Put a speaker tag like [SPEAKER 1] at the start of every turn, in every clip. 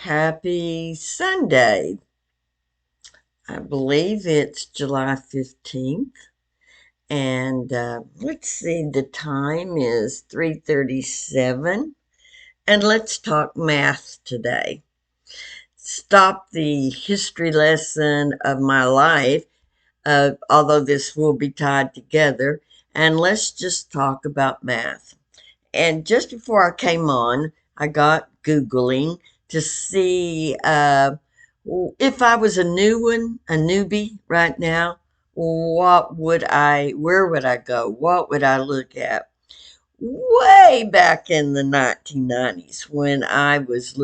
[SPEAKER 1] Happy Sunday. I believe it's July 15th. And let's see, the time is 3:37. And let's talk math today. Stop the history lesson of my life, although this will be tied together. And let's just talk about math. And just before I came on, I got Googling to see if I was a newbie right now, where would I go? What would I look at? Way back in the 1990s when I was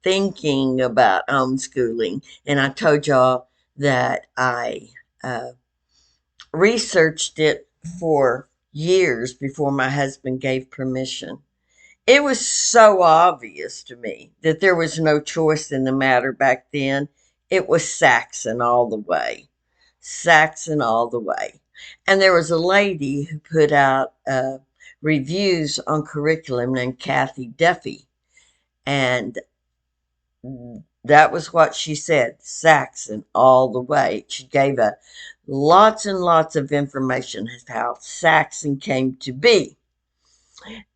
[SPEAKER 1] thinking about homeschooling, and I told y'all that I uh, researched it for years before my husband gave permission. It was so obvious to me that there was no choice in the matter back then. It was Saxon all the way. Saxon all the way. And there was a lady who put out reviews on curriculum named Kathy Duffy. And that was what she said, Saxon all the way. She gave lots and lots of information as how Saxon came to be.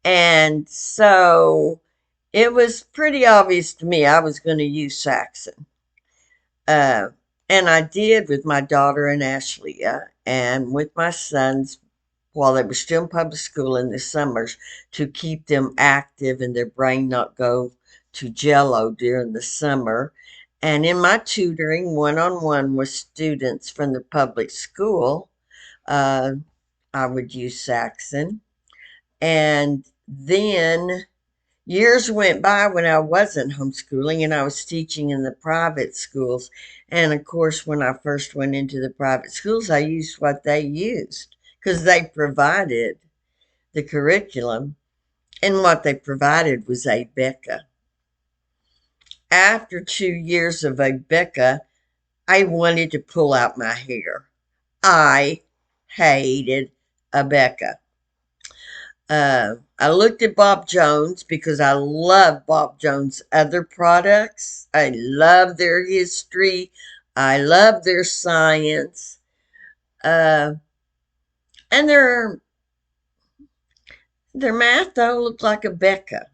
[SPEAKER 1] And so it was pretty obvious to me I was going to use Saxon. Uh, and I did with my daughter and Ashley, and with my sons while they were still in public school in the summers to keep them active and their brain not go to jello during the summer. And in my tutoring, one on one with students from the public school, uh, I would use Saxon. And then years went by when I wasn't homeschooling and I was teaching in the private schools. And of course, when I first went into the private schools, I used what they used because they provided the curriculum, and what they provided was Abeka. After 2 years of Abeka, I wanted to pull out my hair. I hated Abeka. I looked at Bob Jones because I love Bob Jones' other products. I love their history. I love their science. Uh, and their math, though, looked like a Becca.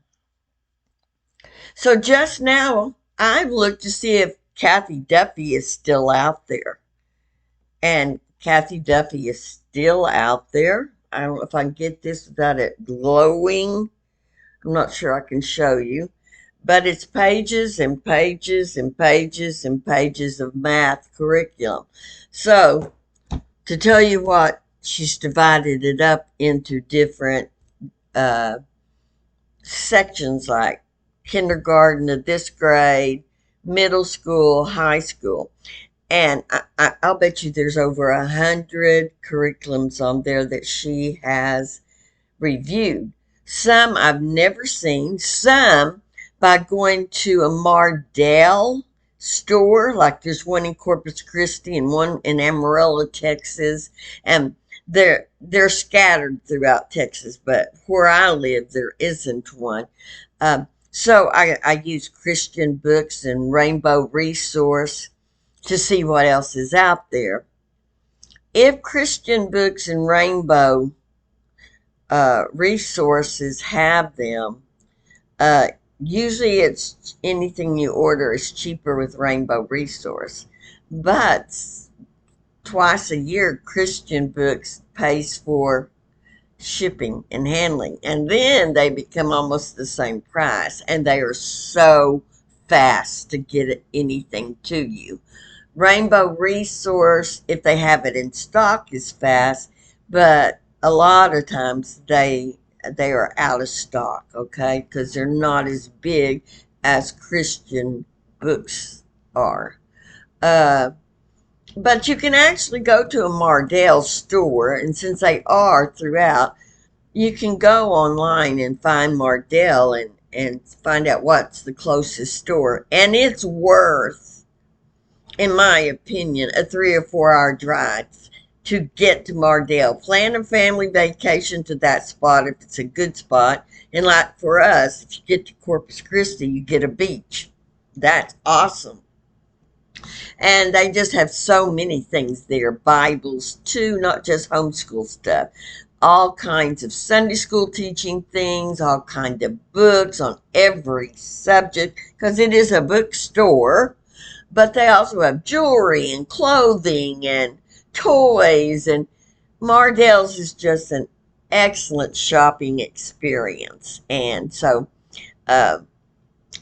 [SPEAKER 1] So just now, I've looked to see if Kathy Duffy is still out there. And Kathy Duffy is still out there. I don't know if I can get this without it glowing. I'm not sure I can show you, but it's pages and pages and pages and pages of math curriculum. So, to tell you what, she's divided it up into different uh, sections like kindergarten to this grade, middle school, high school. And I'll bet you there's over 100 curriculums on there that she has reviewed. Some I've never seen, some by going to a Mardell store, like there's one in Corpus Christi and one in Amarillo, Texas, and they're scattered throughout Texas, but where I live there isn't one. So I use Christian Books and Rainbow Resource to see what else is out there. If Christian Books and Rainbow resources have them. Uh, Usually, it's anything you order is cheaper with Rainbow Resource, but twice a year, Christian Books pays for shipping and handling, and then they become almost the same price, and they are so fast to get anything to you. Rainbow Resource, if they have it in stock, is fast, but a lot of times they are out of stock, okay, because they're not as big as Christian Books are. Uh, but you can actually go to a Mardell store, and since they are throughout, you can go online and find Mardell and find out what's the closest store, and it's worth, in my opinion, a 3 or 4 hour drive to get to Mardell. Plan a family vacation to that spot if it's a good spot. And like for us, if you get to Corpus Christi, you get a beach. That's awesome. And they just have so many things there. Bibles too, not just homeschool stuff. All kinds of Sunday school teaching things, all kinds of books on every subject, because it is a bookstore. But they also have jewelry and clothing and toys, and Mardell's is just an excellent shopping experience. And so uh,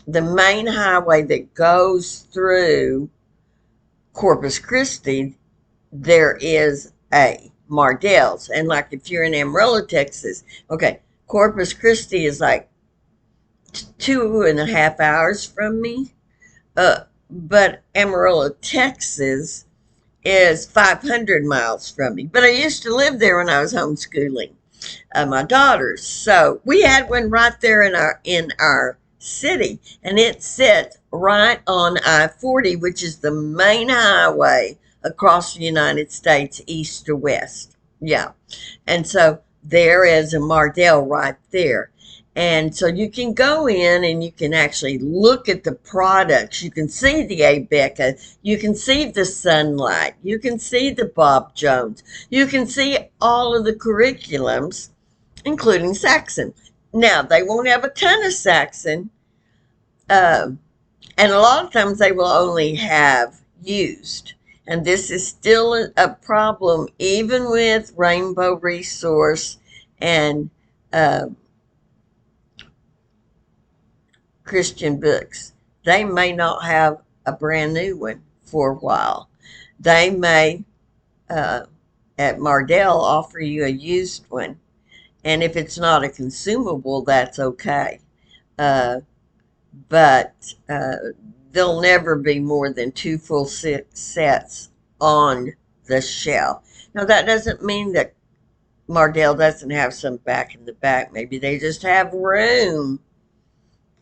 [SPEAKER 1] the main highway that goes through Corpus Christi, there is a Mardell's. And like if you're in Amarillo, Texas, okay, Corpus Christi is like 2.5 hours from me. But Amarillo, Texas is 500 miles from me. But I used to live there when I was homeschooling my daughters. So we had one right there in our city, and it sits right on I-40, which is the main highway across the United States, east to west. Yeah, and so there is a Mardell right there. And so you can go in and you can actually look at the products. You can see the Abeka. You can see the Sunlight. You can see the Bob Jones. You can see all of the curriculums, including Saxon. Now, they won't have a ton of Saxon, uh, and a lot of times they will only have used. And this is still a problem, even with Rainbow Resource and uh, Christian books. They may not have a brand new one for a while. They may, uh, at Mardell, offer you a used one. And if it's not a consumable, that's okay. Uh, but there'll never be more than two full sets on the shelf. Now, that doesn't mean that Mardell doesn't have some back in the back. Maybe they just have room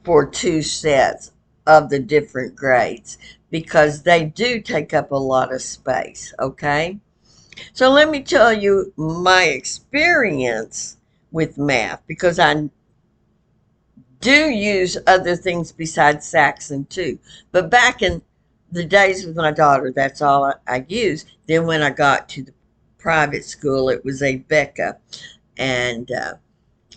[SPEAKER 1] for two sets of the different grades because they do take up a lot of space, okay? So let me tell you my experience with math because I do use other things besides Saxon too. But back in the days with my daughter, that's all I used. Then when I got to the private school, it was Abeka. And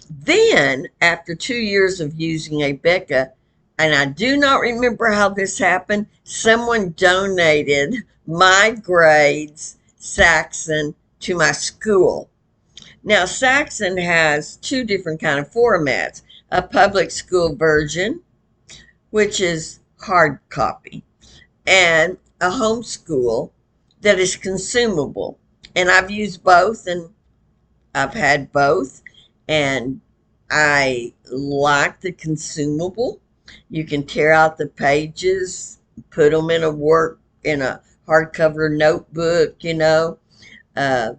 [SPEAKER 1] then, after 2 years of using Abeka, and I do not remember how this happened, someone donated my grades, Saxon, to my school. Now, Saxon has two different kind of formats: a public school version, which is hard copy, and a homeschool that is consumable. And I've used both, and I've had both, and I like the consumable. You can tear out the pages, put them in a hardcover notebook, uh,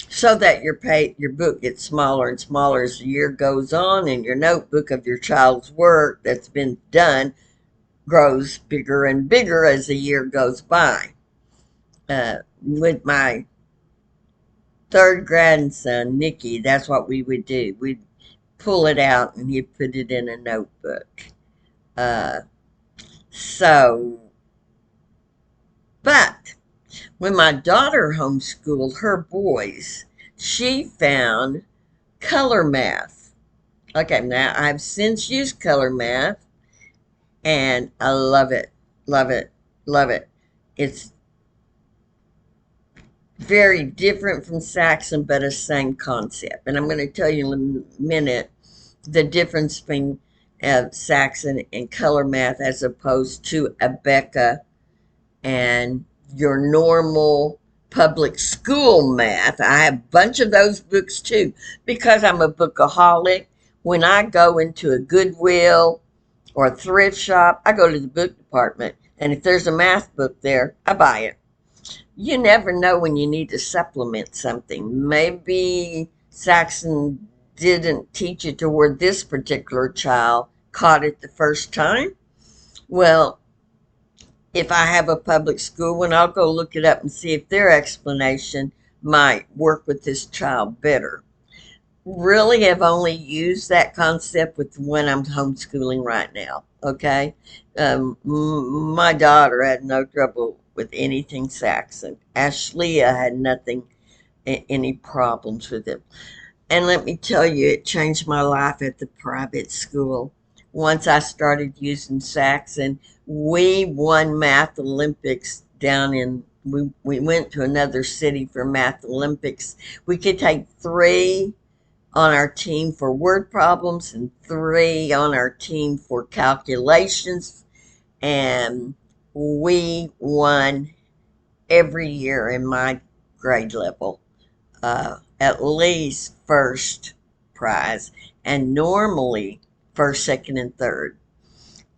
[SPEAKER 1] so that your book gets smaller and smaller as the year goes on, and your notebook of your child's work that's been done grows bigger and bigger as the year goes by. With my third grandson, Nicky, that's what we would do. We'd pull it out and he'd put it in a notebook. Uh, so, but when my daughter homeschooled her boys, she found color math. Okay, now I've since used color math and I love it, love it, love it. It's very different from Saxon, but a same concept. And I'm going to tell you in a minute the difference between Saxon and color math as opposed to Abeka and your normal public school math. I have a bunch of those books too because I'm a bookaholic. When I go into a Goodwill or a thrift shop, I go to the book department. And if there's a math book there, I buy it. You never know when you need to supplement something. Maybe Saxon didn't teach it to where this particular child caught it the first time. Well, if I have a public school one, I'll go look it up and see if their explanation might work with this child better. really have only used that concept with when I'm homeschooling right now. Okay. My daughter had no trouble with anything Saxon. Ashleah had nothing, any problems with it. And let me tell you, it changed my life at the private school. Once I started using Saxon, we won math Olympics down in, we went to another city for math Olympics. We could take three on our team for word problems and three on our team for calculations. And we won every year in my grade level, at least first prize, and normally first, second, and third.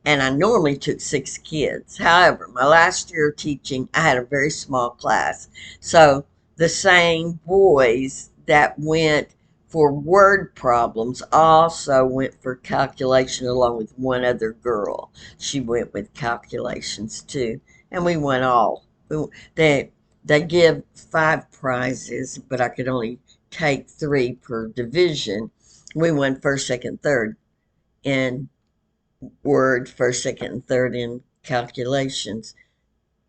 [SPEAKER 1] And I normally took six kids. However, my last year of teaching, I had a very small class. So the same boys that went for word problems also went for calculation along with one other girl. She went with calculations too. And we won all. They, they give five prizes, but I could only take three per division. We won first, second, third in word, first, second, and third in calculations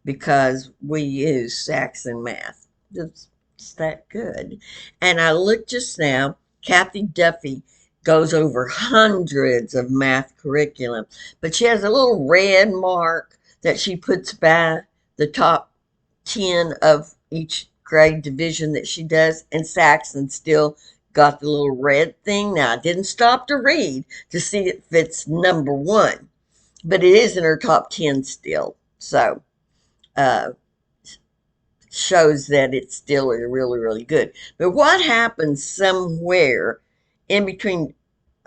[SPEAKER 1] because we use Saxon math. It's that good. And I looked just now, Kathy Duffy goes over hundreds of math curriculum, but she has a little red mark that she puts by the top 10 of each grade division that she does, and Saxon still got the little red thing. Now, I didn't stop to read to see if it's number one, but it is in her top 10 still. So, uh, shows that it's still really, really good. But what happens somewhere in between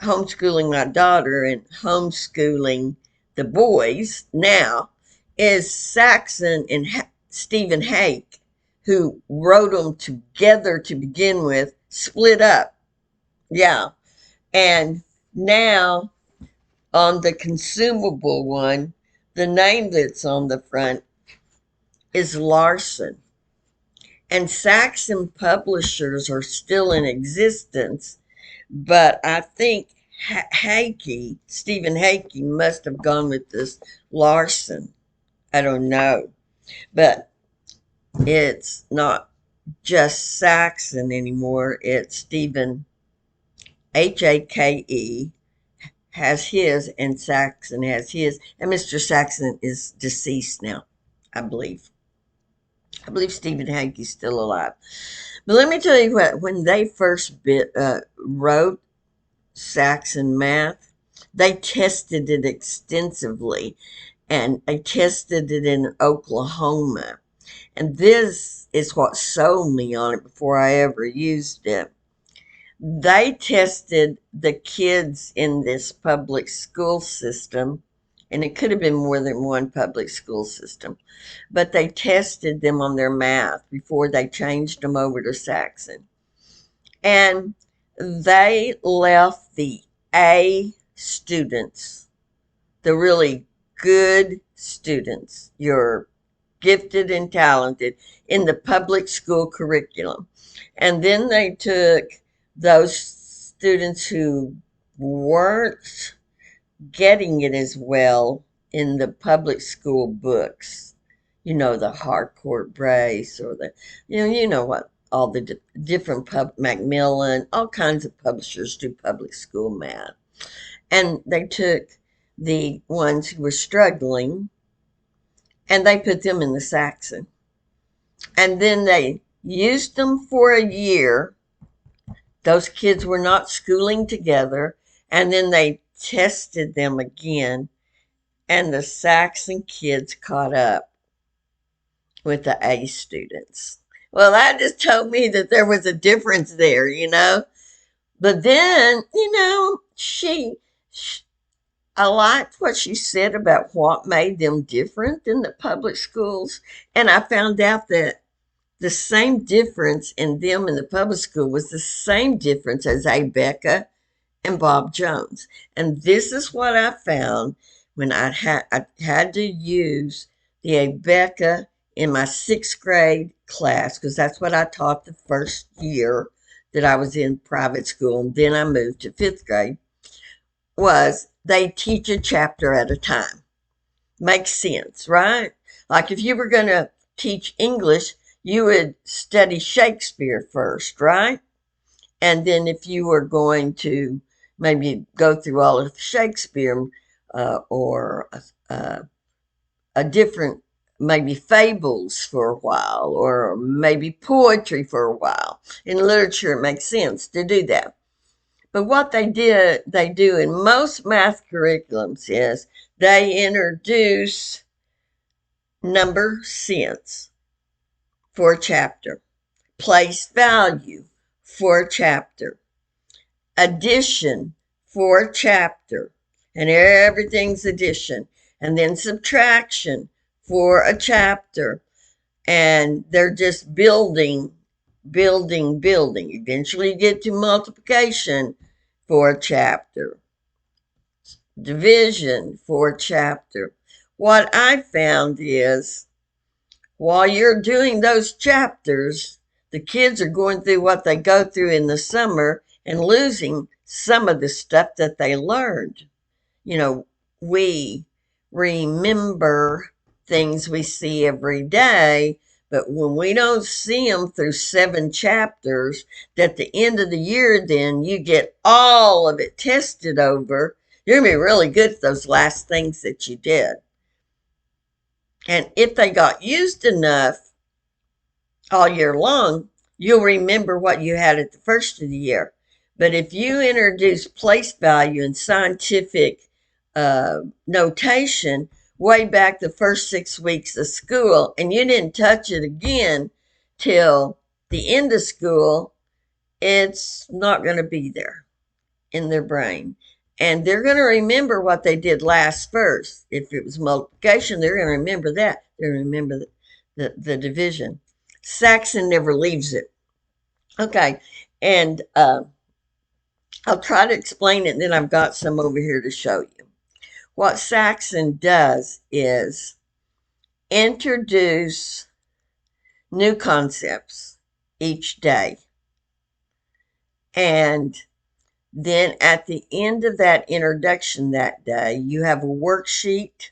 [SPEAKER 1] homeschooling my daughter and homeschooling the boys now is Saxon and Stephen Hake, who wrote them together to begin with, split up. Yeah. And now on the consumable one, the name that's on the front is Larson. And Saxon publishers are still in existence, but I think Stephen Hakey must have gone with this Larson. I don't know. But it's not just Saxon anymore. It's Stephen Hake has his, and Saxon has his. And Mr. Saxon is deceased now, I believe. I believe Stephen Hankey's still alive. But let me tell you what, when they first wrote Saxon math, they tested it extensively, and they tested it in Oklahoma. And this is what sold me on it before I ever used it. They tested the kids in this public school system, and it could have been more than one public school system, but they tested them on their math before they changed them over to Saxon. And they left the A students, the really good students, your gifted and talented, in the public school curriculum. And then they took those students who weren't getting it as well in the public school books. You know, the Harcourt Brace, or the, you know what, all the different Macmillan, all kinds of publishers do public school math. And they took the ones who were struggling and they put them in the Saxon. And then they used them for a year. Those kids were not schooling together. And then they tested them again. And the Saxon kids caught up with the A students. Well, that just told me that there was a difference there, you know. But then, I liked what she said about what made them different than the public schools. And I found out that the same difference in them in the public school was the same difference as Abeka and Bob Jones. And this is what I found when I had to use the Abeka in my sixth grade class, because that's what I taught the first year that I was in private school, and then I moved to fifth grade, was they teach a chapter at a time. Makes sense, right? Like if you were going to teach English, you would study Shakespeare first, right? And then if you were going to maybe go through all of Shakespeare or a different, maybe fables for a while, or maybe poetry for a while. In literature, it makes sense to do that. But what they do in most math curriculums is they introduce number sense for a chapter, place value for a chapter, addition for a chapter, and everything's addition, and then subtraction for a chapter, and they're just building, building, building. Eventually, you get to multiplication for a chapter, division for a chapter. What I found is while you're doing those chapters, the kids are going through what they go through in the summer and losing some of the stuff that they learned. You know, we remember things we see every day, but when we don't see them through 7 chapters, at the end of the year, then you get all of it tested over. You're going to be really good at those last things that you did. And if they got used enough all year long, you'll remember what you had at the first of the year. But if you introduce place value and scientific notation way back the first 6 weeks of school, and you didn't touch it again till the end of school, it's not going to be there in their brain. And they're going to remember what they did last first. If it was multiplication, they're going to remember that. They're going to remember the division. Saxon never leaves it. Okay, and I'll try to explain it, and then I've got some over here to show you. What Saxon does is introduce new concepts each day. And then at the end of that introduction that day, you have a worksheet,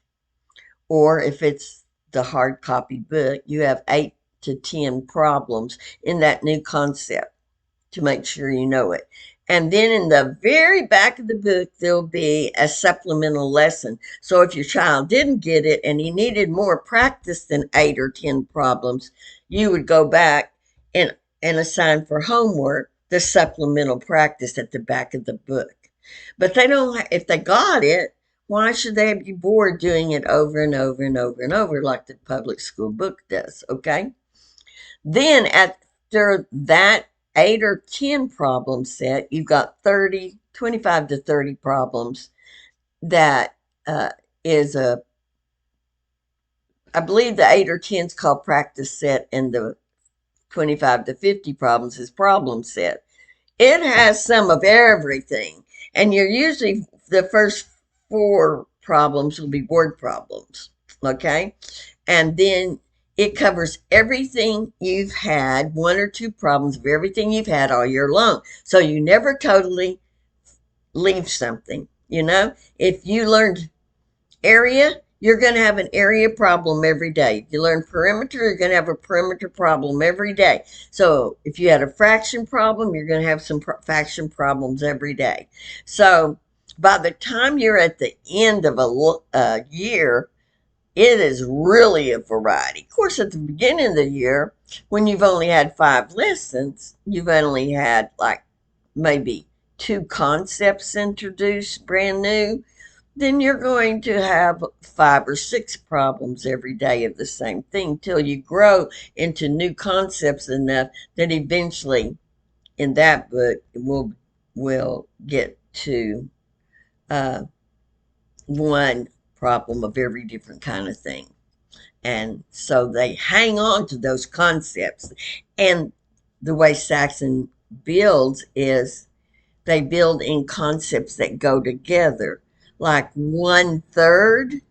[SPEAKER 1] or if it's the hard copy book, you have 8 to 10 problems in that new concept to make sure you know it. And then in the very back of the book, there'll be a supplemental lesson. So if your child didn't get it and he needed more practice than 8 or 10 problems, you would go back and assign for homework the supplemental practice at the back of the book. But they don't, if they got it, why should they be bored doing it over and over and over and over like the public school book does? Okay. Then after that 8 or 10 problem set, you've got 25 to 30 problems. That is I believe the 8 or 10 is called practice set, and the 25 to 50 problems is problem set. It has some of everything, and you're usually the first 4 problems will be word problems, okay? And then it covers everything you've had, 1 or 2 problems of everything you've had all year long. So you never totally leave something, you know? If you learned area, you're going to have an area problem every day. If you learn perimeter, you're going to have a perimeter problem every day. So if you had a fraction problem, you're going to have some fraction problems every day. So by the time you're at the end of a year, it is really a variety. Of course, at the beginning of the year, when you've only had 5 lessons, you've only had like maybe 2 concepts introduced brand new, then you're going to have 5 or 6 problems every day of the same thing till you grow into new concepts enough that eventually in that book we'll get to 1 problem of every different kind of thing. And so they hang on to those concepts. And the way Saxon builds is they build in concepts that go together. Like 1/3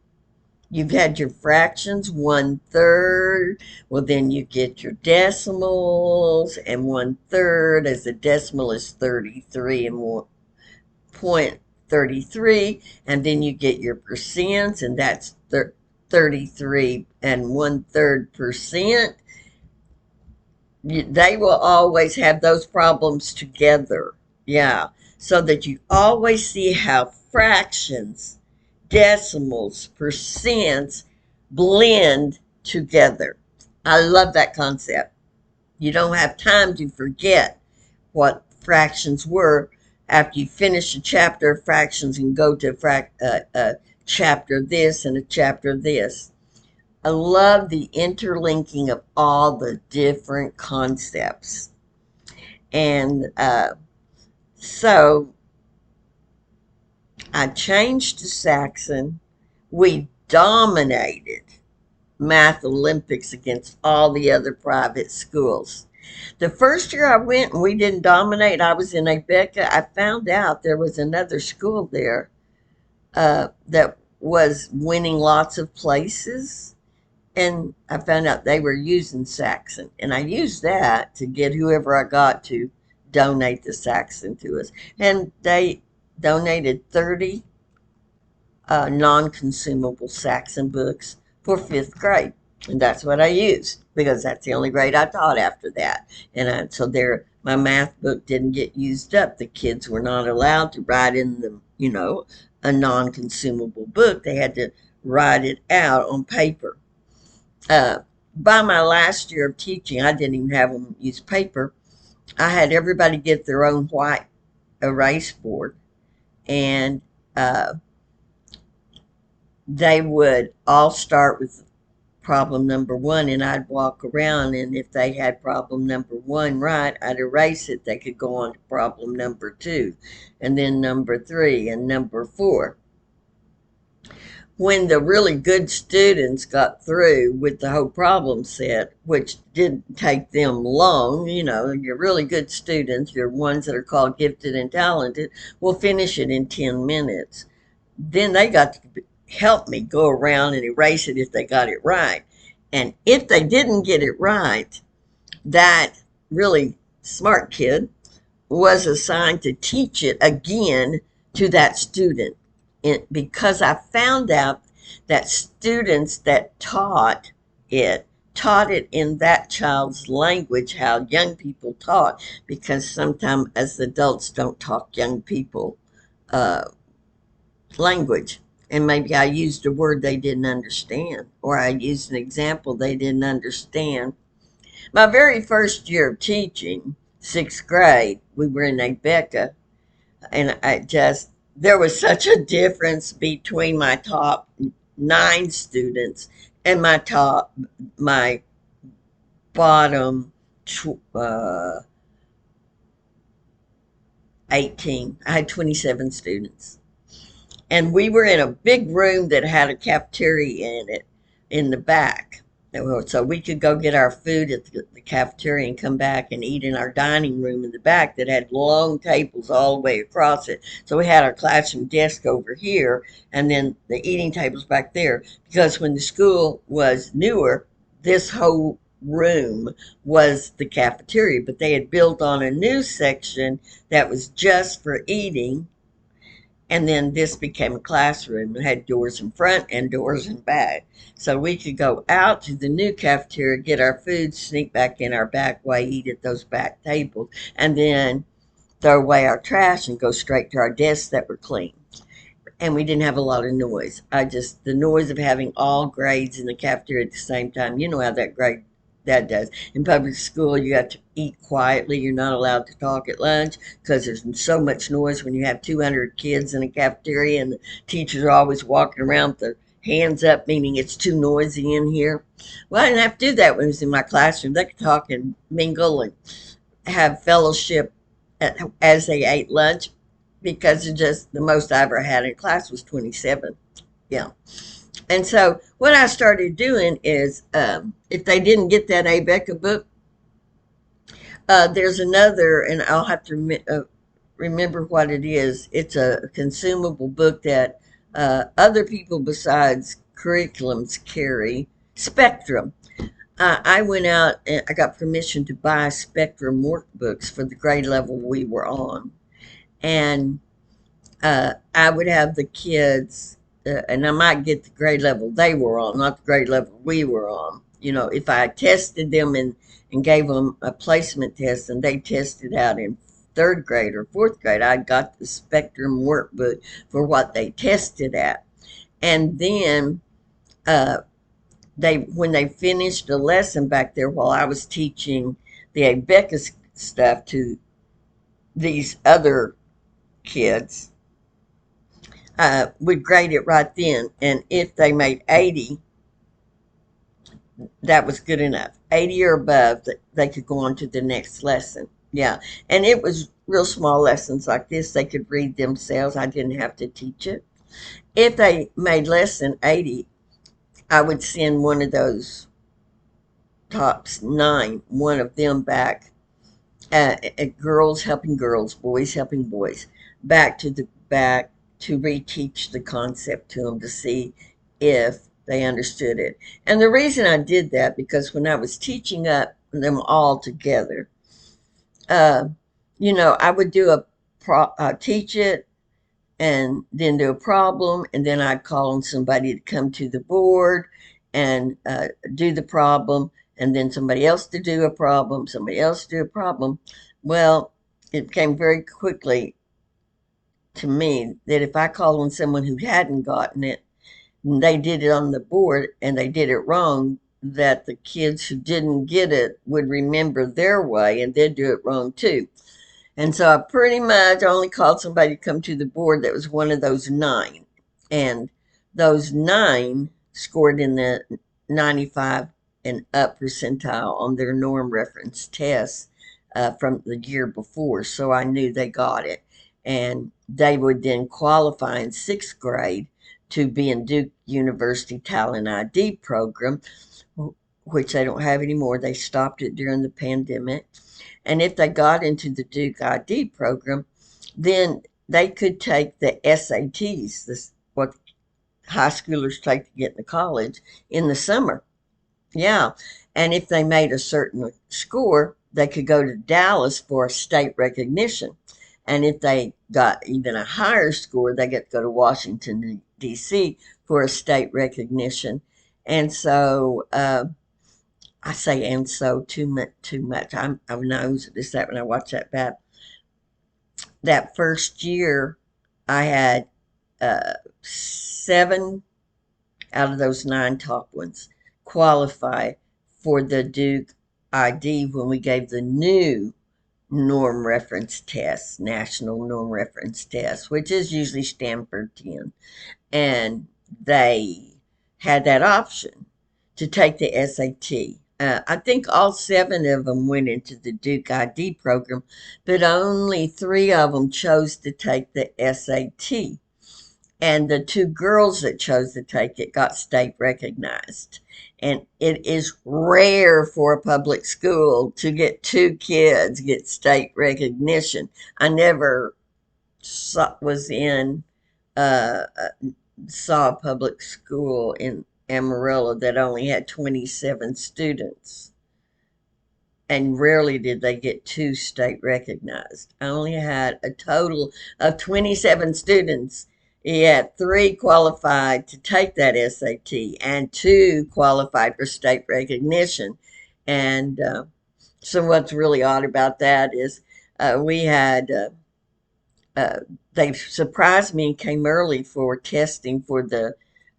[SPEAKER 1] You've had your fractions, 1/3. Well, then you get your decimals, and 1/3 as a decimal is 33 and 1.33. And then you get your percents, and that's 33 and 1/3 percent. They will always have those problems together. Yeah. So that you always see how fractions, decimals, percents blend together. I love that concept. You don't have time to forget what fractions were after you finish a chapter of fractions and go to a chapter of this and a chapter of this. I love the interlinking of all the different concepts. And so I changed to Saxon. We dominated Math Olympics against all the other private schools. The first year I went and we didn't dominate, I was in Abeka. I found out there was another school there that was winning lots of places. And I found out they were using Saxon. And I used that to get whoever I got to donate the Saxon to us. And they donated 30 non-consumable Saxon books for fifth grade. And that's what I used because that's the only grade I taught after that. And so there, my math book didn't get used up. The kids were not allowed to write in a non-consumable book. They had to write it out on paper. Uh, by my last year of teaching, I didn't even have them use paper. I had everybody get their own white erase board, and they would all start with problem number one, and I'd walk around, and if they had problem number one right, I'd erase it. They could go on to problem number two, and then number three, and number four. When the really good students got through with the whole problem set, which didn't take them long, your really good students, your ones that are called gifted and talented, will finish it in 10 minutes. Then they got to help me go around and erase it if they got it right. And if they didn't get it right, that really smart kid was assigned to teach it again to that student. Because I found out that students that taught it in that child's language, how young people taught, because sometimes as adults don't talk young people uh, language. And maybe I used a word they didn't understand, or I used an example they didn't understand. My very first year of teaching, sixth grade, we were in Abeka, and there was such a difference between my top 9 students and my bottom 18. I had 27 students. And we were in a big room that had a cafeteria in it in the back. So we could go get our food at the cafeteria and come back and eat in our dining room in the back that had long tables all the way across it. So we had our classroom desk over here and then the eating tables back there. Because when the school was newer, this whole room was the cafeteria, but they had built on a new section that was just for eating, and then this became a classroom. It had doors in front and doors in back. So we could go out to the new cafeteria, get our food, sneak back in our back way, eat at those back tables, and then throw away our trash and go straight to our desks that were clean. And we didn't have a lot of noise. The noise of having all grades in the cafeteria at the same time, you know how that does. In public school, you have to eat quietly. You're not allowed to talk at lunch because there's so much noise when you have 200 kids in a cafeteria and the teachers are always walking around with their hands up, meaning it's too noisy in here. Well, I didn't have to do that when I was in my classroom. They could talk and mingle and have fellowship as they ate lunch because the most I ever had in class was 27. Yeah. And so what I started doing is, if they didn't get that Abeka book, there's another, and I'll have to remember what it is. It's a consumable book that other people besides curriculums carry Spectrum. I went out and I got permission to buy Spectrum workbooks for the grade level we were on. And I would have the kids, and I might get the grade level they were on, not the grade level we were on. You know, if I tested them and gave them a placement test and they tested out in third grade or fourth grade, I got the Spectrum workbook for what they tested at. And then uh, they, when they finished a lesson back there while I was teaching the Abeka stuff to these other kids, would grade it right then. And if they made 80, that was good enough. 80 or above, they could go on to the next lesson. Yeah. And it was real small lessons like this. They could read themselves. I didn't have to teach it. If they made less than 80, I would send one of those tops nine, one of them back, girls helping girls, boys helping boys, back to reteach the concept to them to see if they understood it. And the reason I did that because when I was teaching up them all together, uh, you know, I would do teach it and then do a problem, and then I'd call on somebody to come to the board and do the problem, and then somebody else to do a problem, somebody else to do a problem. Well, it came very quickly to me that if I called on someone who hadn't gotten it, and they did it on the board and they did it wrong, that the kids who didn't get it would remember their way and they'd do it wrong too. And so I pretty much only called somebody to come to the board that was one of those nine. And those nine scored in the 95 and up percentile on their norm reference tests from the year before. So I knew they got it. And they would then qualify in sixth grade to be in Duke University Talent ID program, which they don't have anymore. They stopped it during the pandemic. And if they got into the Duke ID program, then they could take the SATs, this what high schoolers take to get into college in the summer. Yeah. And if they made a certain score, they could go to Dallas for state recognition. And if they got even a higher score, they get to go to Washington, D.C. for a state recognition. And so I say and so too much. I knows this that when I watch that bat. That first year, I had seven out of those nine top ones qualify for the Duke ID when we gave the new norm reference test, national norm reference test, which is usually Stanford 10. And they had that option to take the SAT. I think all seven of them went into the Duke ID program, but only three of them chose to take the SAT. And the two girls that chose to take it got state recognized. And it is rare for a public school to get two kids get state recognition. I never was in uh, saw a public school in Amarillo that only had 27 students. And rarely did they get two state recognized. I only had a total of 27 students. Yet three qualified to take that SAT, and two qualified for state recognition. And so, what's really odd about that is we had uh, they surprised me and came early for testing for the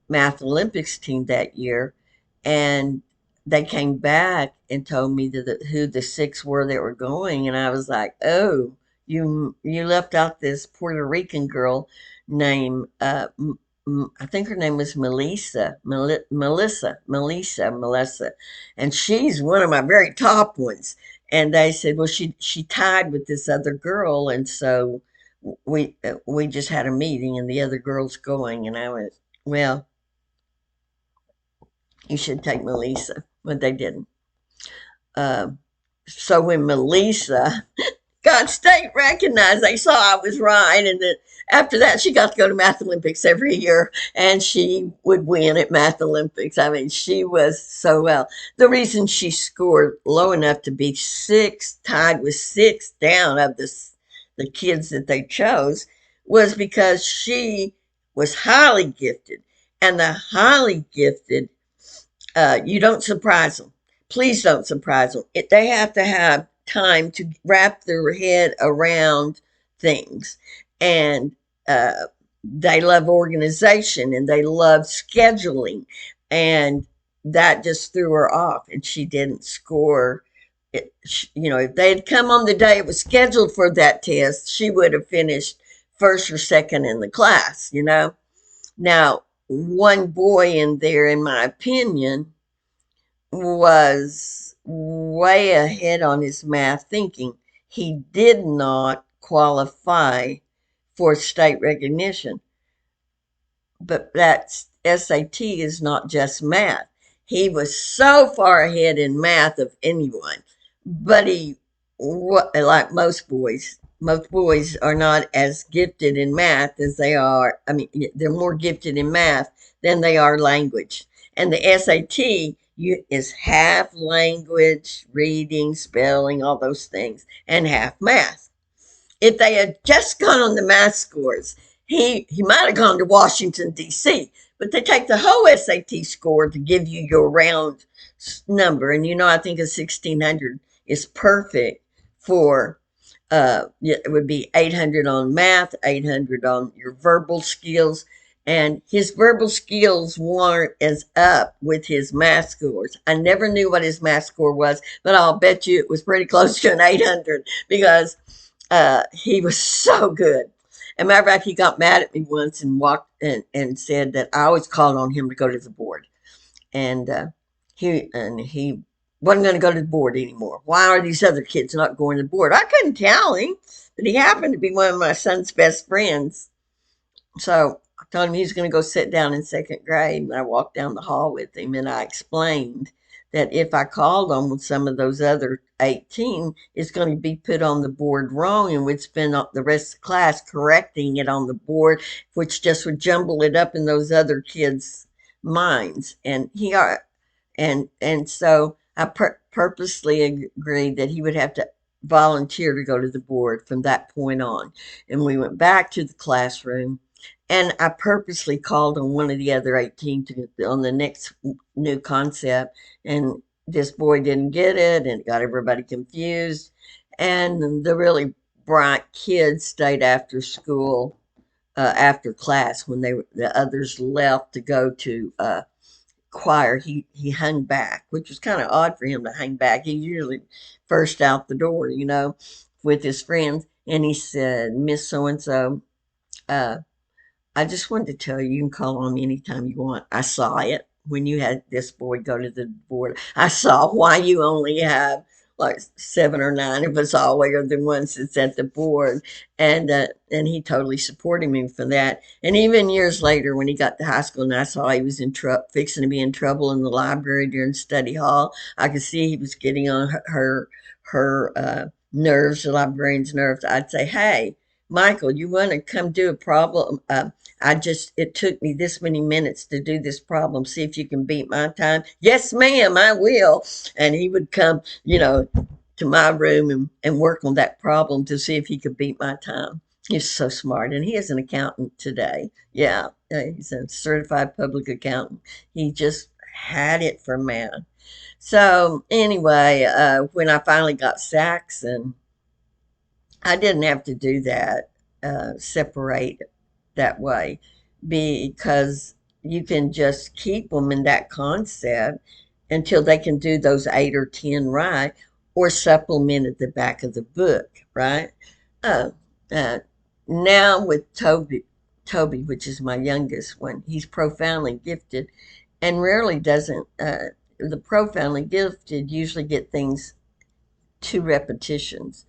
[SPEAKER 1] Math Olympics team that year, and they came back and told me who the six were that were going, and I was like, "Oh, you left out this Puerto Rican girl named I think her name was Melissa, and she's one of my very top ones." And they said, "Well, she tied with this other girl, and so." We just had a meeting and the other girls going and I went, well, you should take Melissa, but they didn't. Uh, so when Melissa got state recognized. They saw I was right, and then after that, she got to go to Math Olympics every year, and she would win at Math Olympics. I mean, she was so well. The reason she scored low enough to be sixth, tied with six down of the kids that they chose, was because she was highly gifted, and the highly gifted, you don't surprise them. Please don't surprise them. They have to have time to wrap their head around things. And uh, they love organization and they love scheduling. And that just threw her off. And she didn't score. If they had come on the day it was scheduled for that test, she would have finished first or second in the class. Now, one boy in there, in my opinion, was way ahead on his math thinking. He did not qualify for state recognition, but that SAT is not just math. He was so far ahead in math of anyone, but like most boys are not as gifted in math as they are. I mean, they're more gifted in math than they are language. And the SAT is half language, reading, spelling, all those things, and half math. If they had just gone on the math scores, he might have gone to Washington D.C. But they take the whole SAT score to give you your round number, and I think a 1600 is perfect for. It would be 800 on math, 800 on your verbal skills, and his verbal skills weren't as up with his math scores. I never knew what his math score was, but I'll bet you it was pretty close to an 800 because he was so good. As a matter of fact, he got mad at me once and walked and said that I always called on him to go to the board, and he wasn't going to go to the board anymore. Why are these other kids not going to the board? I couldn't tell him, but he happened to be one of my son's best friends. So I told him he was going to go sit down in second grade, and I walked down the hall with him, and I explained that if I called on with some of those other 18, it's going to be put on the board wrong, and we'd spend the rest of the class correcting it on the board, which just would jumble it up in those other kids' minds. And so I purposely agreed that he would have to volunteer to go to the board from that point on. And we went back to the classroom, and I purposely called on one of the other 18 on the next new concept, and this boy didn't get it, and it got everybody confused. And the really bright kids stayed after school, after class when the others left to go to choir. He hung back, which was kind of odd for him to hang back. He usually first out the door, with his friends. And he said, "Miss So and So, I just wanted to tell you, you can call on me anytime you want. I saw it when you had this boy go to the board. I saw why you only have like 7 or 9 of us all are the ones that's at the board." And he totally supported me for that. And even years later, when he got to high school and I saw he was fixing to be in trouble in the library during study hall, I could see he was getting on her nerves, the librarian's nerves. I'd say, "Hey, Michael, you want to come do a problem? It took me this many minutes to do this problem. See if you can beat my time." "Yes, ma'am, I will." And he would come, to my room and work on that problem to see if he could beat my time. He's so smart. And he is an accountant today. Yeah, he's a certified public accountant. He just had it for math. So, anyway, when I finally got Saxon, I didn't have to do that, separate that way, because you can just keep them in that concept until they can do those 8 or 10 right, or supplement at the back of the book, right? Uh, uh, Now with Toby, which is my youngest one, he's profoundly gifted and rarely doesn't. The profoundly gifted usually get things 2 repetitions.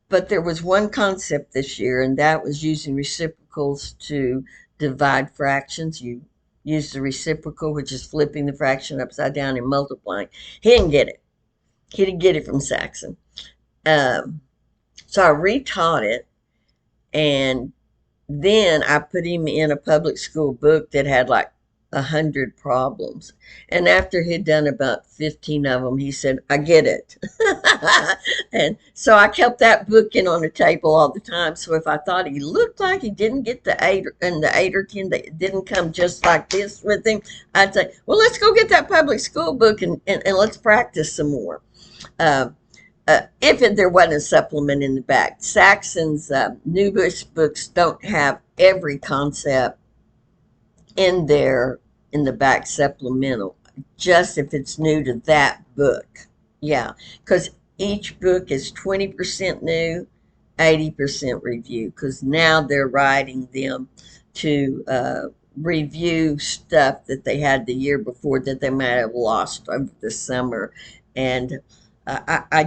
[SPEAKER 1] But there was one concept this year, and that was using reciprocals to divide fractions. You use the reciprocal, which is flipping the fraction upside down and multiplying. He didn't get it. He didn't get it from Saxon. Um, So I retaught it, and then I put him in a public school book that had like 100 problems. And after he'd done about 15 of them, he said, I get it. And so I kept that book in on the table all the time. So if I thought he looked like he didn't get the eight or 10 that didn't come just like this with him, I'd say, well, let's go get that public school book and let's practice some more. Uh, there wasn't a supplement in the back. Saxon's New Bush books don't have every concept in there in the back supplemental, just if it's new to that book. Yeah, because each book is 20% new, 80% review, because now they're writing them to review stuff that they had the year before that they might have lost over the summer. And I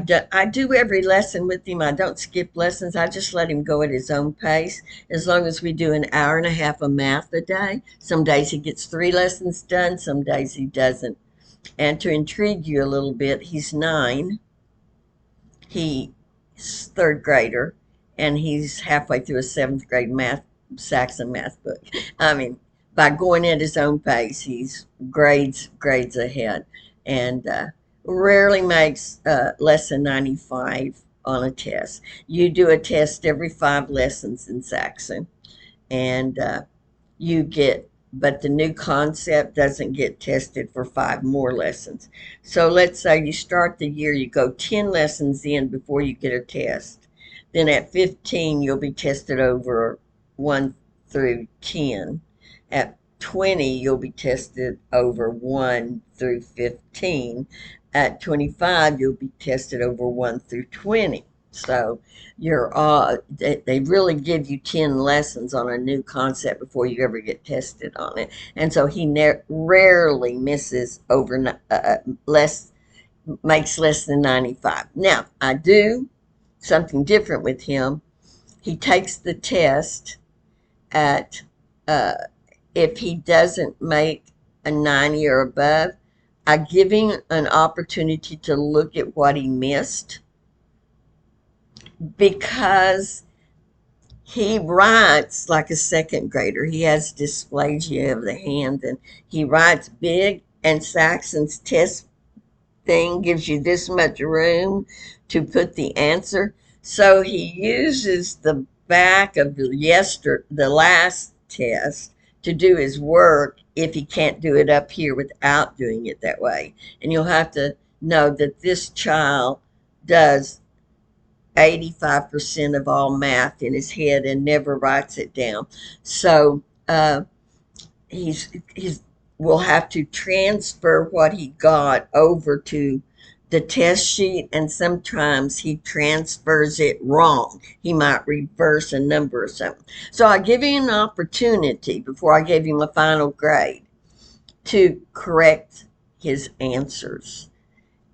[SPEAKER 1] do every lesson with him. I don't skip lessons. I just let him go at his own pace as long as we do an hour and a half of math a day. Some days he gets 3 lessons done, some days he doesn't. And to intrigue you a little bit, he's 9. He's third grader, and he's halfway through a seventh grade Saxon math book. I mean, by going at his own pace, he's grades ahead, and rarely makes less than 95 on a test. You do a test every 5 lessons in Saxon, and you get, but the new concept doesn't get tested for 5 more lessons. So let's say you start the year, you go 10 lessons in before you get a test. Then at 15, you'll be tested over 1 through 10. At 20, you'll be tested over 1 through 15. At 25, you'll be tested over 1 through 20. So they really give you 10 lessons on a new concept before you ever get tested on it. And so he rarely misses less, makes less than 95. Now, I do something different with him. He takes the test at, if he doesn't make a 90 or above, I give him an opportunity to look at what he missed, because he writes like a second grader. He has dysplasia of the hand, and he writes big, and Saxon's test thing gives you this much room to put the answer. So he uses the back of the last test to do his work if he can't do it up here without doing it that way. And you'll have to know that this child does 85% of all math in his head and never writes it down. So he's will have to transfer what he got over to the test sheet, and sometimes he transfers it wrong. He might reverse a number or something. So I give him an opportunity before I gave him a final grade to correct his answers,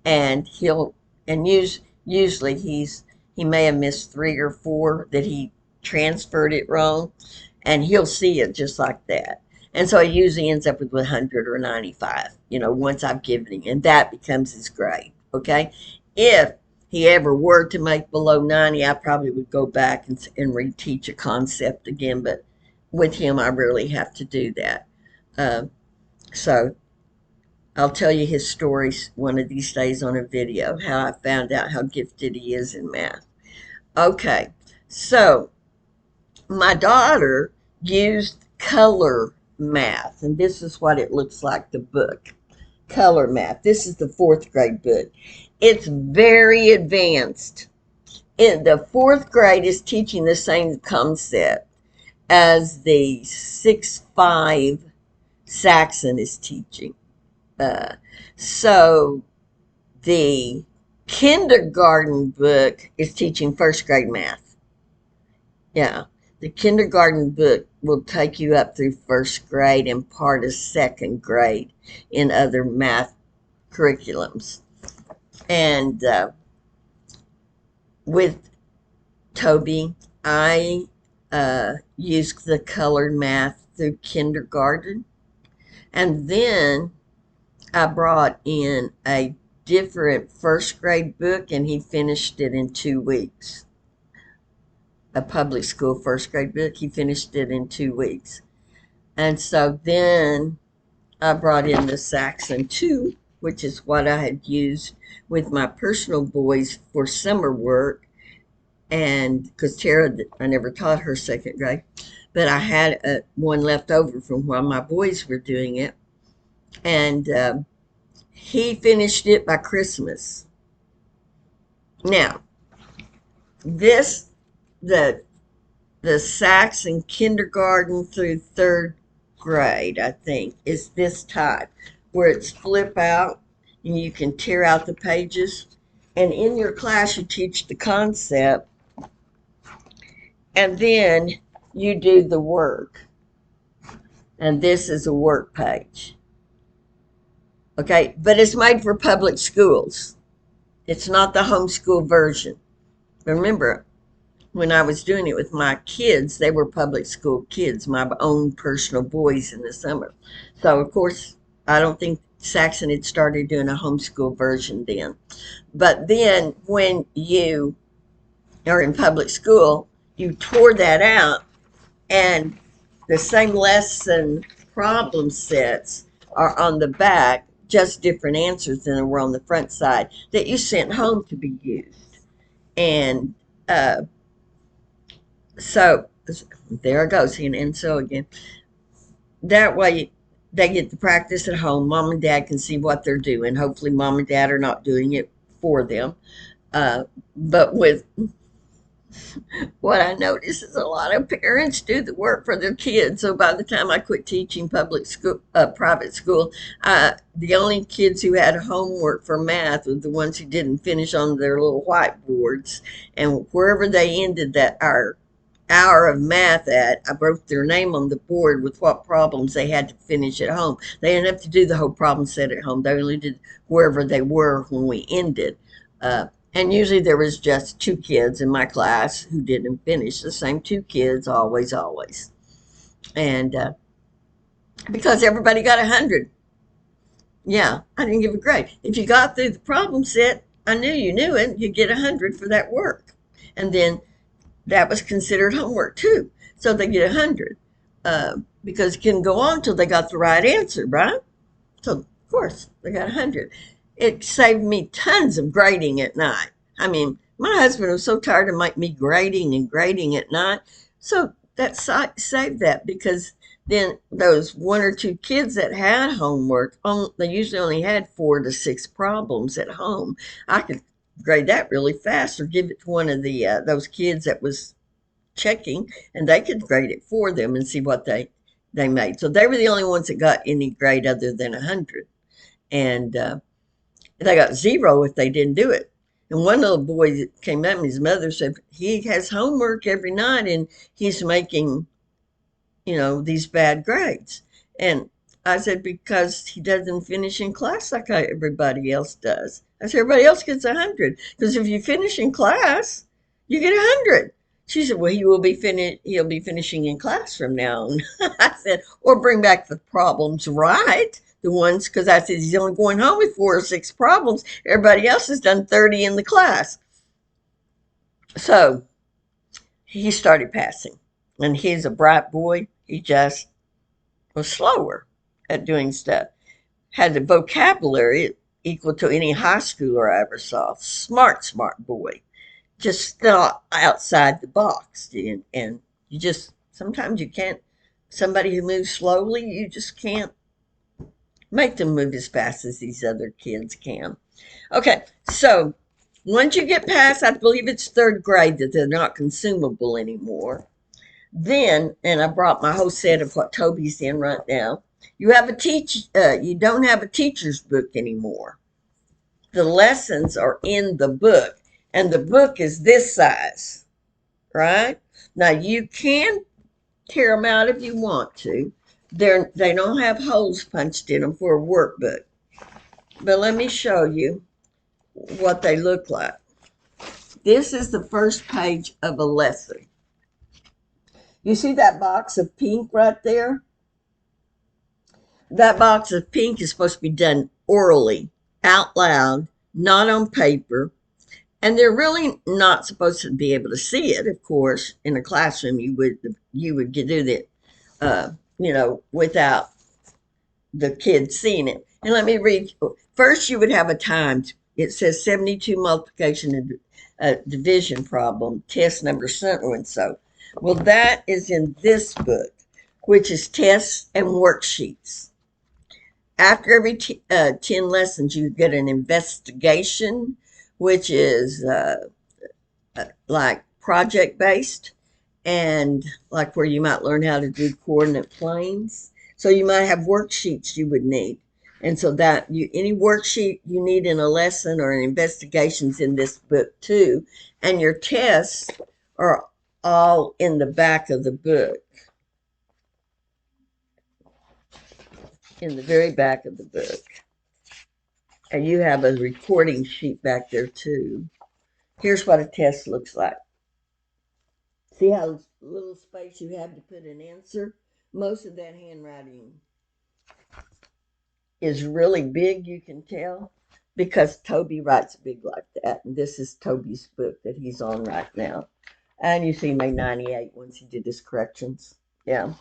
[SPEAKER 1] and usually he may have missed 3 or 4 that he transferred it wrong, and he'll see it just like that. And so he usually ends up with 100 or 95, once I've given him, and that becomes his grade. Okay. If he ever were to make below 90, I probably would go back and reteach a concept again. But with him, I rarely have to do that. So I'll tell you his story one of these days on a video, how I found out how gifted he is in math. Okay. So my daughter used color math, and this is what it looks like, the book. Color math. This is the 4th grade book. It's very advanced. The 4th grade is teaching the same concept as the 6-5 Saxon is teaching. So the kindergarten book is teaching 1st grade math. Yeah. The kindergarten book will take you up through 1st grade and part of 2nd grade in other math curriculums. And with Toby, I used the colored math through kindergarten. And then I brought in a different 1st grade book, and he finished it in 2 weeks. a public school first grade book. He finished it in 2 weeks. And so then I brought in the Saxon 2, which is what I had used with my personal boys for summer work. And because Tara, I never taught her second grade, but I had one left over from while my boys were doing it. And he finished it by Christmas. Now, this, the Saxon kindergarten through third grade, I think, is this type where it's flip out and you can tear out the pages. And in your class, you teach the concept and then you do the work. And this is a work page. Okay, but it's made for public schools. It's not the homeschool version. Remember, when I was doing it with my kids, they were public school kids, my own personal boys in the summer. So, of course, I don't think Saxon had started doing a homeschool version then. But then when you are in public school, you tore that out, and the same lesson problem sets are on the back, just different answers than were on the front side that you sent home to be used. And so there it goes, and so again. That way they get the practice at home. Mom and dad can see what they're doing. Hopefully, mom and dad are not doing it for them. But with what I notice is a lot of parents do the work for their kids. So by the time I quit teaching public school, private school, the only kids who had homework for math were the ones who didn't finish on their little whiteboards. And wherever they ended that hour of math at, I wrote their name on the board with what problems they had to finish at home. They didn't have to do the whole problem set at home. They only did wherever they were when we ended. And usually there was just 2 kids in my class who didn't finish. The same 2 kids, always, always. And because everybody got 100. Yeah, I didn't give a grade. If you got through the problem set, I knew you knew it. You get 100 for that work. And then that was considered homework too. So they get 100 because it can go on till they got the right answer, right? So, of course, they got 100. It saved me tons of grading at night. I mean, my husband was so tired of me grading and grading at night. So that saved that because then those 1 or 2 kids that had homework, they usually only had 4 to 6 problems at home. I could grade that really fast or give it to one of the those kids that was checking, and they could grade it for them and see what they made. So they were the only ones that got any grade other than 100. And they got 0 if they didn't do it. And one little boy came up and his mother said he has homework every night and he's making, these bad grades. And I said, because he doesn't finish in class like everybody else does. I said, everybody else gets 100. Because if you finish in class, you get 100. She said, well, he'll be finishing in class from now on. I said, or bring back the problems right. The ones, because I said, he's only going home with 4 or 6 problems. Everybody else has done 30 in the class. So he started passing. And he's a bright boy. He just was slower at doing stuff. Had the vocabulary equal to any high schooler I ever saw. Smart boy. Just thought outside the box. And you just, sometimes you can't, somebody who moves slowly, you just can't make them move as fast as these other kids can. Okay, so once you get past, I believe it's third grade that they're not consumable anymore. Then, and I brought my whole set of what Toby's in right now. You don't have a teacher's book anymore. The lessons are in the book, and the book is this size, right? Now you can tear them out if you want to. They don't have holes punched in them for a workbook. But let me show you what they look like. This is the first page of a lesson. You see that box of pink right there? That box of pink is supposed to be done orally, out loud, not on paper. And they're really not supposed to be able to see it. Of course, in a classroom, you would do that, uh, without the kids seeing it. And let me read. First, you would have a timed. It says 72 multiplication and division problem, test number so and so. Well, that is in this book, which is tests and worksheets. After every 10 lessons, you get an investigation, which is like project based, and like where you might learn how to do coordinate planes. So you might have worksheets you would need. And so that any worksheet you need in a lesson or an investigations in this book too. And your tests are all in the back of the book, in the very back of the book. And you have a recording sheet back there too. Here's what a test looks like. See how little space you have to put an answer? Most of that handwriting is really big, you can tell, because Toby writes big like that. And this is Toby's book that he's on right now. And you see, he made 98 once he did his corrections. Yeah.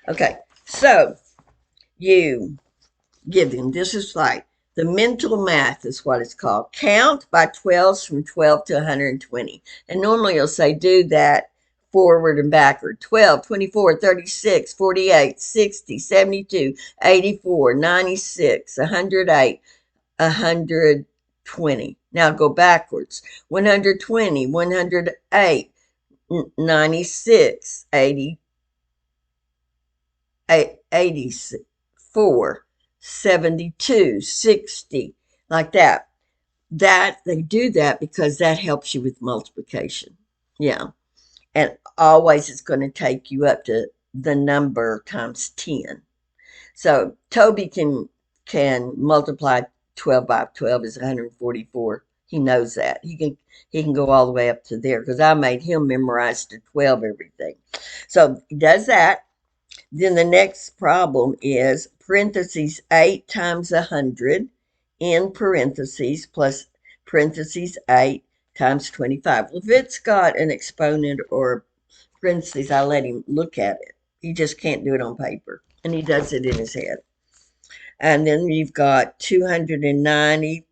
[SPEAKER 1] Okay. So you give him, this is like the mental math is what it's called. Count by 12s from 12 to 120. And normally you'll say do that forward and backward. 12, 24, 36, 48, 60, 72, 84, 96, 108, 120. Now go backwards. 120, 108, 96, 80, 84, 72, 60, like that. That they do that because that helps you with multiplication. Yeah. And always it's going to take you up to the number times 10. So Toby can multiply 12 by 12 is 144. He knows that. He can go all the way up to there because I made him memorize to 12 everything. So he does that. Then the next problem is parentheses 8 times 100 in parentheses plus parentheses 8 times 25. Well, if it's got an exponent or parentheses, I let him look at it. He just can't do it on paper. And he does it in his head. And then you've got 290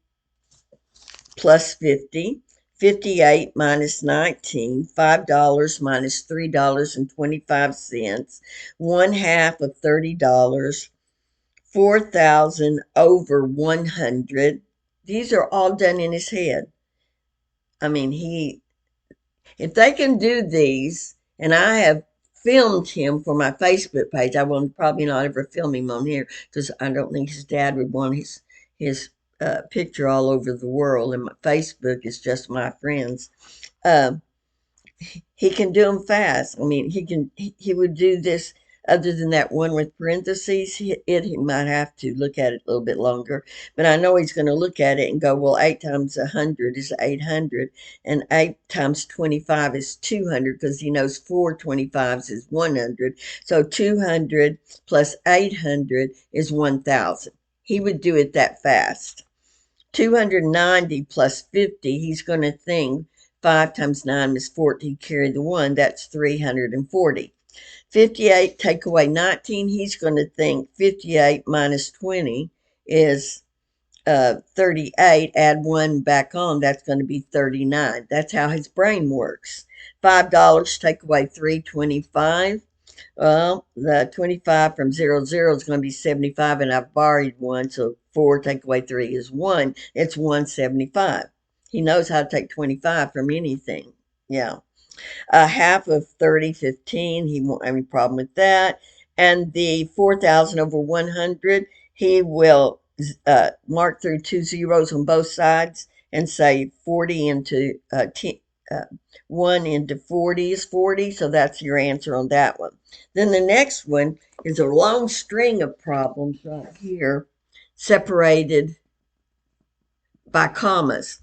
[SPEAKER 1] plus 50, 58 minus 19, $5 minus $3.25, 1/2 of $30, 4,000 over 100. These are all done in his head. I mean, if they can do these, and I have filmed him for my Facebook page. I will probably not ever film him on here because I don't think his dad would want his picture all over the world, and my Facebook is just my friends. Um, he can do them fast. I mean, he would do this. Other than that one with parentheses, he might have to look at it a little bit longer. But I know he's going to look at it and go, well, 8 times 100 is 800, and 8 times 25 is 200 because he knows 4 25s is 100. So 200 plus 800 is 1,000. He would do it that fast. 290 plus 50, he's going to think 5 times 9 is 14, carry the 1, that's 340. 58, take away 19, he's going to think 58 minus 20 is 38, add 1 back on, that's going to be 39. That's how his brain works. $5, take away 325. Well, the 25 from 0, 0 is going to be 75, and I've borrowed 1, so 4 take away 3 is 1. It's 175. He knows how to take 25 from anything. Yeah. Half of 30, 15. He won't have any problem with that. And the 4,000 over 100, he will mark through 2 zeros on both sides and say 40 into 1 into 40 is 40. So that's your answer on that one. Then the next one is a long string of problems right here, separated by commas.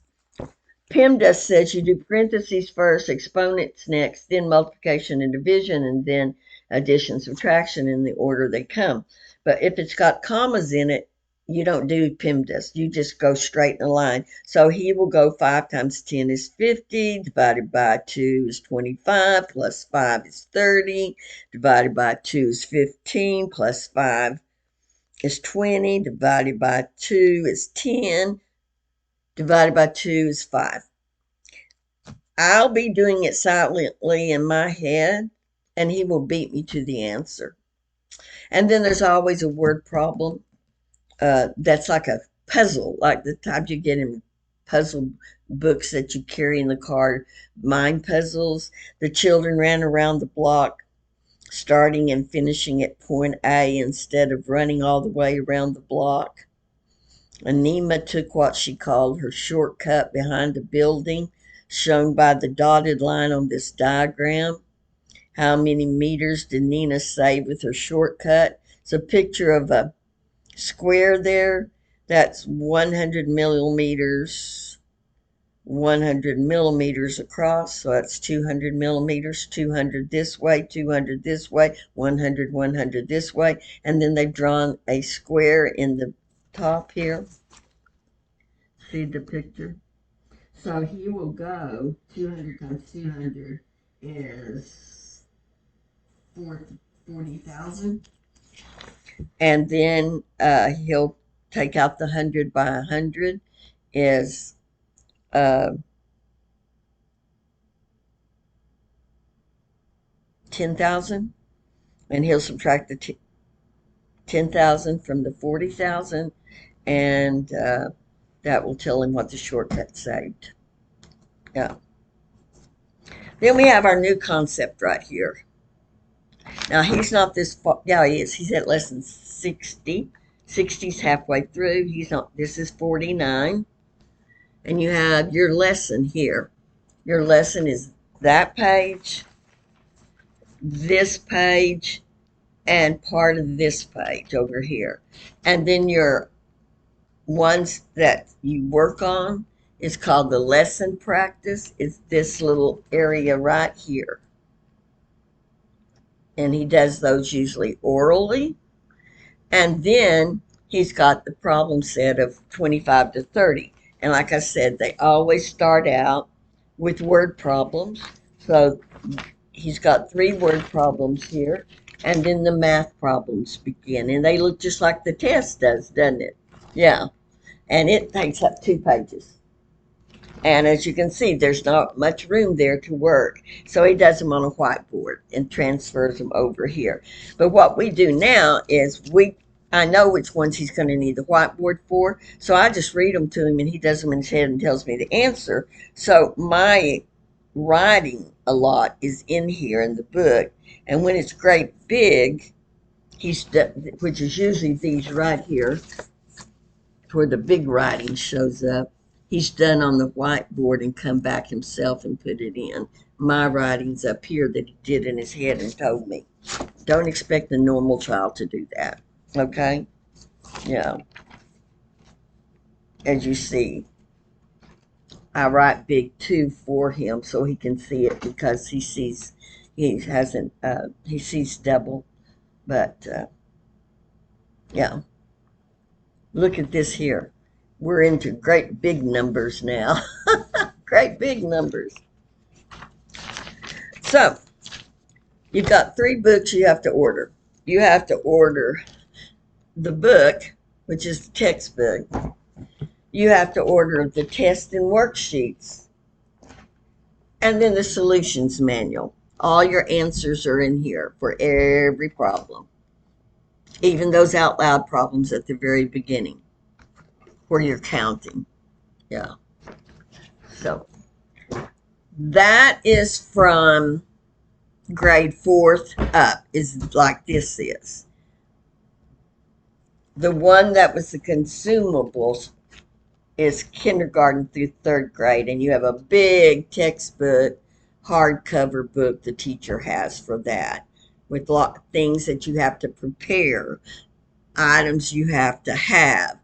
[SPEAKER 1] PEMDAS says you do parentheses first, exponents next, then multiplication and division, and then addition, subtraction in the order they come. But if it's got commas in it, you don't do PEMDAS. You just go straight in a line. So he will go 5 times 10 is 50, divided by 2 is 25, plus 5 is 30, divided by 2 is 15, plus 5 is 20, divided by 2 is 10, divided by 2 is 5. I'll be doing it silently in my head, and he will beat me to the answer. And then there's always a word problem that's like a puzzle, like the type you get in puzzle books that you carry in the car, mind puzzles. The children ran around the block, starting and finishing at point A instead of running all the way around the block. Anima took what she called her shortcut behind a building, shown by the dotted line on this diagram. How many meters did Nina save with her shortcut? It's a picture of a square there. That's 100 millimeters, 100 millimeters across. So that's 200 millimeters, 200 this way, 200 this way, 100, 100 this way. And then they've drawn a square in the top here. See the picture? So he will go 200 times 200 is 40,000. And then he'll take out the 100 by 100 is 10,000. And he'll subtract the 10,000 from the 40,000. And that will tell him what the shortcut saved. Yeah. Then we have our new concept right here. Now, he's not this far. Yeah, he is. He's at lesson 60. 60's halfway through. He's not. This is 49. And you have your lesson here. Your lesson is that page, this page, and part of this page over here. And then your ones that you work on is called the lesson practice. It's this little area right here. And he does those usually orally. And then he's got the problem set of 25 to 30. And like I said, they always start out with word problems. So he's got 3 word problems here. And then the math problems begin. And they look just like the test does, doesn't it? Yeah. And it takes up 2 pages. And as you can see, there's not much room there to work. So he does them on a whiteboard and transfers them over here. But what we do now is I know which ones he's going to need the whiteboard for. So I just read them to him and he does them in his head and tells me the answer. So my writing a lot is in here in the book. And when it's great big, which is usually these right here, where the big writing shows up, he's done on the whiteboard and come back himself and put it in. My writing's up here that he did in his head and told me. Don't expect a normal child to do that. Okay? Yeah. As you see, I write big too for him so he can see it because he sees double. But yeah. Look at this here. We're into great big numbers now. Great big numbers. So, you've got 3 books you have to order. You have to order the book, which is the textbook. You have to order the test and worksheets. And then the solutions manual. All your answers are in here for every problem. Even those out loud problems at the very beginning where you're counting. Yeah. So that is from grade 4th up, is like this is. The one that was the consumables is kindergarten through 3rd grade, and you have a big textbook, hardcover book the teacher has for that, with a lot of things that you have to prepare, items you have to have.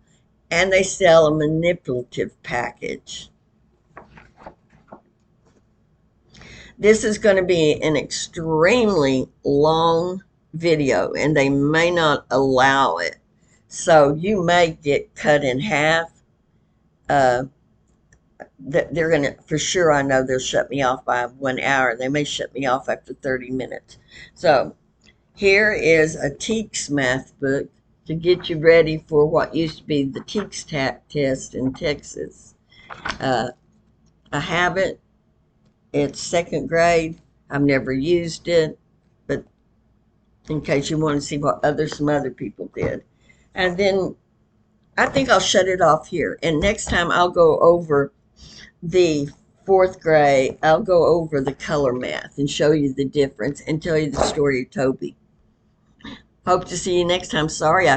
[SPEAKER 1] And they sell a manipulative package. This is going to be an extremely long video, and they may not allow it. So you may get cut in half. Uh, they're going to, for sure, I know they'll shut me off by 1 hour. They may shut me off after 30 minutes. So here is a TEKS math book to get you ready for what used to be the TEKS test in Texas. Uh, I have it. It's second grade. I've never used it, but in case you want to see what some other people did. And then I think I'll shut it off here. And next time I'll go over the fourth grade, I'll go over the color math and show you the difference and tell you the story of Toby. Hope to see you next time. Sorry I